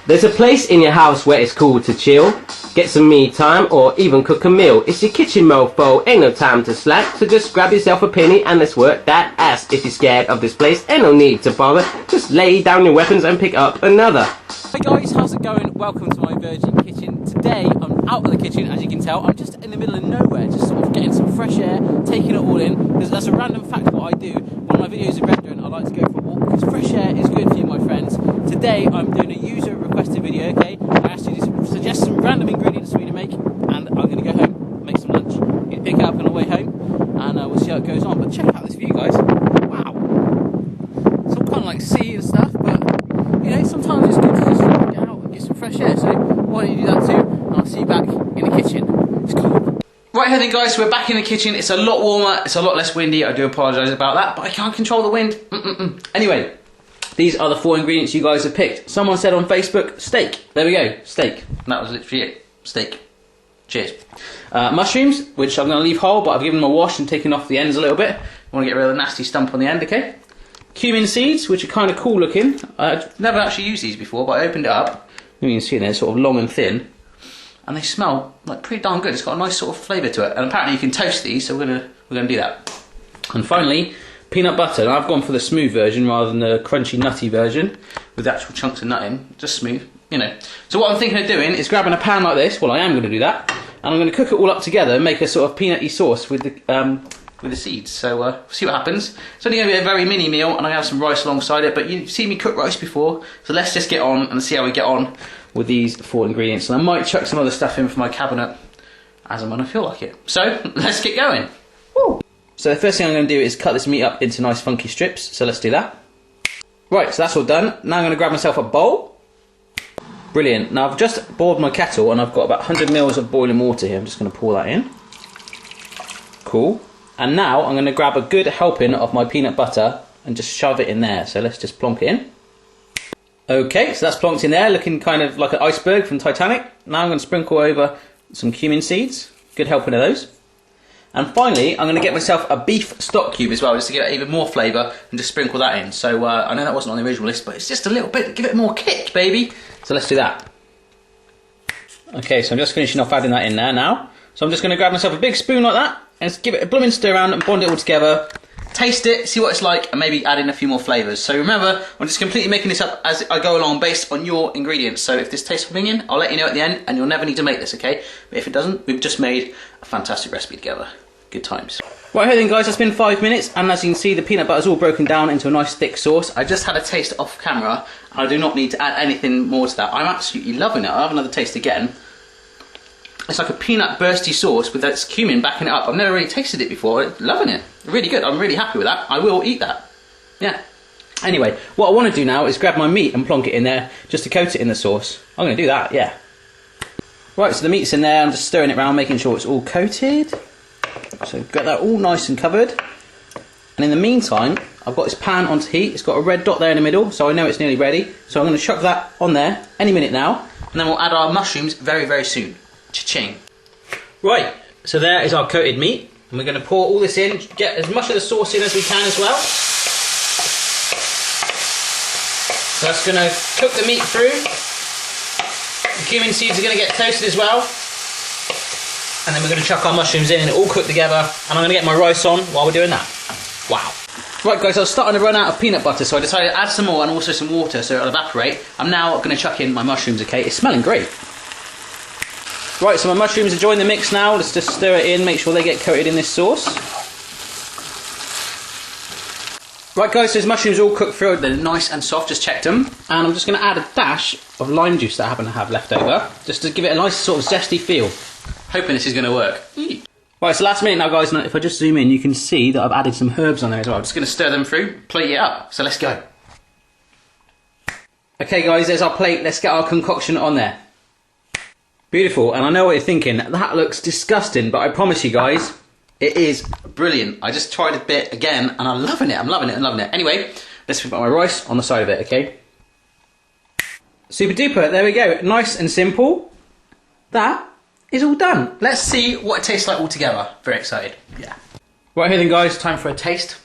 There's a place in your house where it's cool to chill, get some me time, or even cook a meal. It's your kitchen, mofo, ain't no time to slack. So just grab yourself a penny and let's work that ass. If you're scared of this place, ain't no need to bother. Just lay down your weapons and pick up another. Hey guys, how's it going? Welcome to my Virgin Kitchen. Today I'm out of the kitchen, as you can tell. I'm just in the middle of nowhere, just sort of getting some fresh air, taking it all in. Because that's a random fact what I do. When my videos are rendering, I like to go for a walk because fresh air is good for you, my friends. Today I'm doing a user requested video, okay? I asked you to suggest some random ingredients for me to make, and I'm going to go home, make some lunch, pick it up on the way home, and we'll see how it goes on. But check out this view, guys. Wow. It's all kind of like sea and stuff, but you know, sometimes it's good to just get out and get some fresh air. So why don't you do that too? And I'll see you back in the kitchen. It's cool. Right here then guys, we're back in the kitchen. It's a lot warmer, it's a lot less windy. I do apologise about that, but I can't control the wind. Anyway, these are the 4 ingredients you guys have picked. Someone said on Facebook, steak. There we go, steak. And that was literally it, steak. Cheers. Mushrooms, which I'm going to leave whole, but I've given them a wash and taken off the ends a little bit. I want to get rid of the nasty stump on the end, okay? Cumin seeds, which are kind of cool looking. I've never actually used these before, but I opened it up. You can see they're sort of long and thin. And they smell like pretty darn good. It's got a nice sort of flavour to it. And apparently you can toast these, so we're gonna do that. And finally, peanut butter. Now I've gone for the smooth version rather than the crunchy nutty version with the actual chunks of nut in. Just smooth, you know. So what I'm thinking of doing is grabbing a pan like this. Well, I am going to do that. And I'm going to cook it all up together and make a sort of peanutty sauce with the seeds. So we'll see what happens. It's only going to be a very mini meal, and I have some rice alongside it. But you've seen me cook rice before, so let's just get on and see how we get on with these 4 ingredients. And I might chuck some other stuff in for my cabinet as and when I feel like it. So let's get going. Woo. So the first thing I'm going to do is cut this meat up into nice funky strips. So let's do that. Right, so that's all done. Now I'm going to grab myself a bowl. Brilliant. Now I've just boiled my kettle and I've got about 100 ml of boiling water here. I'm just going to pour that in. Cool. And now I'm going to grab a good helping of my peanut butter and just shove it in there. So let's just plonk it in. Okay, so that's plonked in there, looking kind of like an iceberg from Titanic. Now I'm going to sprinkle over some cumin seeds. Good helping of those. And finally, I'm going to get myself a beef stock cube as well, just to give it even more flavour, and just sprinkle that in. So I know that wasn't on the original list, but it's just a little bit to give it more kick, baby. So let's do that. Okay, so I'm just finishing off adding that in there now. So I'm just going to grab myself a big spoon like that, and just give it a blooming stir around and bond it all together. Taste it, see what it's like, and maybe add in a few more flavours. So remember, I'm just completely making this up as I go along based on your ingredients. So if this tastes minging, I'll let you know at the end, and you'll never need to make this, okay? But if it doesn't, we've just made a fantastic recipe together. Good times. Right here then guys, it's been 5 minutes, and as you can see, the peanut butter's all broken down into a nice thick sauce. I just had a taste off camera, and I do not need to add anything more to that. I'm absolutely loving it. I'll have another taste again. It's like a peanut bursty sauce with that cumin backing it up. I've never really tasted it before. Loving it. Really good. I'm really happy with that. I will eat that. Yeah. Anyway, what I want to do now is grab my meat and plonk it in there just to coat it in the sauce. I'm going to do that, yeah. Right, so the meat's in there. I'm just stirring it around, making sure it's all coated. So get that all nice and covered. And in the meantime, I've got this pan onto heat. It's got a red dot there in the middle, so I know it's nearly ready. So I'm going to chuck that on there any minute now. And then we'll add our mushrooms very, very soon. Cha-ching. Right, so there is our coated meat, and we're going to pour all this in, get as much of the sauce in as we can as well. So that's going to cook the meat through. The cumin seeds are going to get toasted as well. And then we're going to chuck our mushrooms in and it all cooked together, and I'm going to get my rice on while we're doing that. Wow. Right guys, I was starting to run out of peanut butter, so I decided to add some more and also some water so it'll evaporate. I'm now going to chuck in my mushrooms, okay? It's smelling great. Right, so my mushrooms are joined the mix now. Let's just stir it in, make sure they get coated in this sauce. Right guys, so these mushrooms are all cooked through. They're nice and soft, just checked them. And I'm just going to add a dash of lime juice that I happen to have left over, just to give it a nice sort of zesty feel. Hoping this is going to work. Right, so last minute now guys, and if I just zoom in, you can see that I've added some herbs on there as well. I'm just going to stir them through, plate it up. So let's go. Okay guys, there's our plate. Let's get our concoction on there. Beautiful, and I know what you're thinking, that looks disgusting, but I promise you guys, it is brilliant. I just tried a bit again, and I'm loving it, I'm loving it. Anyway, let's put my rice on the side of it, okay? Super duper, there we go, nice and simple. That is all done. Let's see what it tastes like all together. Very excited, yeah. Right here then guys, time for a taste.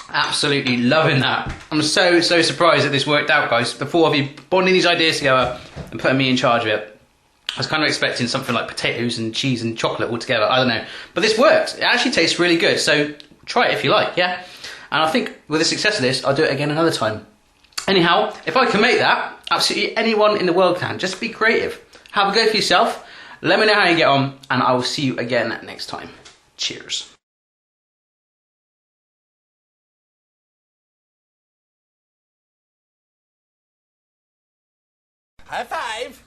Absolutely loving that. I'm so surprised that this worked out, guys. The four of you bonding these ideas together and putting me in charge of it. I was kind of expecting something like potatoes and cheese and chocolate all together. I don't know. But this worked. It actually tastes really good. So try it if you like, yeah? And I think with the success of this, I'll do it again another time. Anyhow, if I can make that, absolutely anyone in the world can. Just be creative. Have a go for yourself. Let me know how you get on, and I will see you again next time. Cheers. High five!